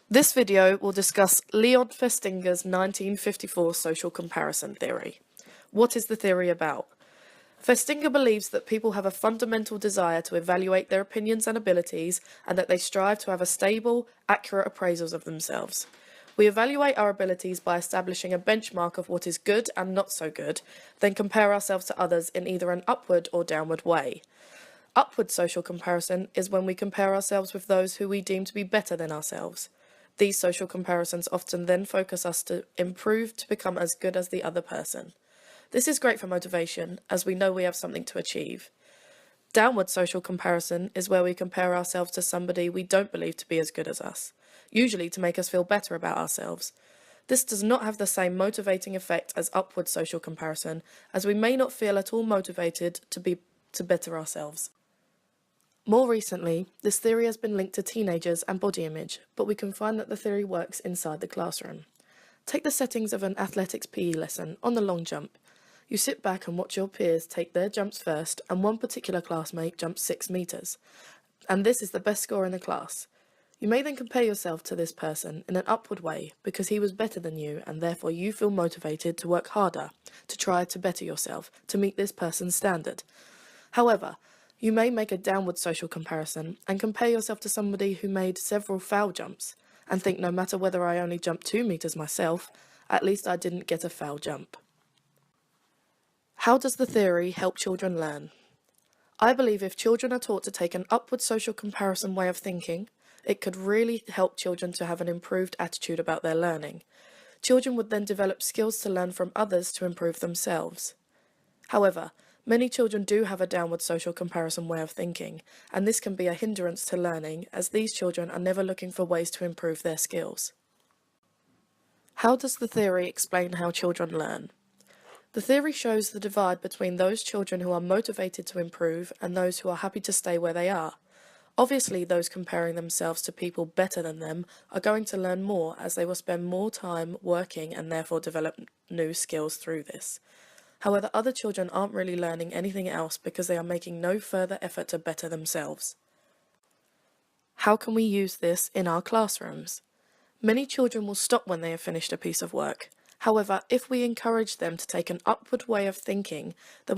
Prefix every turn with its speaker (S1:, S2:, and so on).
S1: This video will discuss Leon Festinger's 1954 social comparison theory. What is the theory about? Festinger believes that people have a fundamental desire to evaluate their opinions and abilities, and that they strive to have a stable, accurate appraisals of themselves. We evaluate our abilities by establishing a benchmark of what is good and not so good, then compare ourselves to others in either an upward or downward way. Upward social comparison is when we compare ourselves with those who we deem to be better than ourselves. These social comparisons often then focus us to improve to become as good as the other person. This is great for motivation, as we know we have something to achieve. Downward social comparison is where we compare ourselves to somebody we don't believe to be as good as us, usually to make us feel better about ourselves. This does not have the same motivating effect as upward social comparison, as we may not feel at all motivated to better ourselves. More recently, this theory has been linked to teenagers and body image, but we can find that the theory works inside the classroom. Take the settings of an athletics PE lesson on the long jump. You sit back and watch your peers take their jumps first, and one particular classmate jumps 6 metres, and this is the best score in the class. You may then compare yourself to this person in an upward way because he was better than you, and therefore you feel motivated to work harder, to try to better yourself, to meet this person's standard. However, you may make a downward social comparison and compare yourself to somebody who made several foul jumps, and think no matter whether I only jumped 2 metres myself, at least I didn't get a foul jump. How does the theory help children learn? I believe if children are taught to take an upward social comparison way of thinking, it could really help children to have an improved attitude about their learning. Children would then develop skills to learn from others to improve themselves. However, many children do have a downward social comparison way of thinking, and this can be a hindrance to learning, as these children are never looking for ways to improve their skills. How does the theory explain how children learn? The theory shows the divide between those children who are motivated to improve and those who are happy to stay where they are. Obviously, those comparing themselves to people better than them are going to learn more, as they will spend more time working and therefore develop new skills through this. However, other children aren't really learning anything else because they are making no further effort to better themselves. How can we use this in our classrooms? Many children will stop when they have finished a piece of work. However, if we encourage them to take an upward way of thinking, then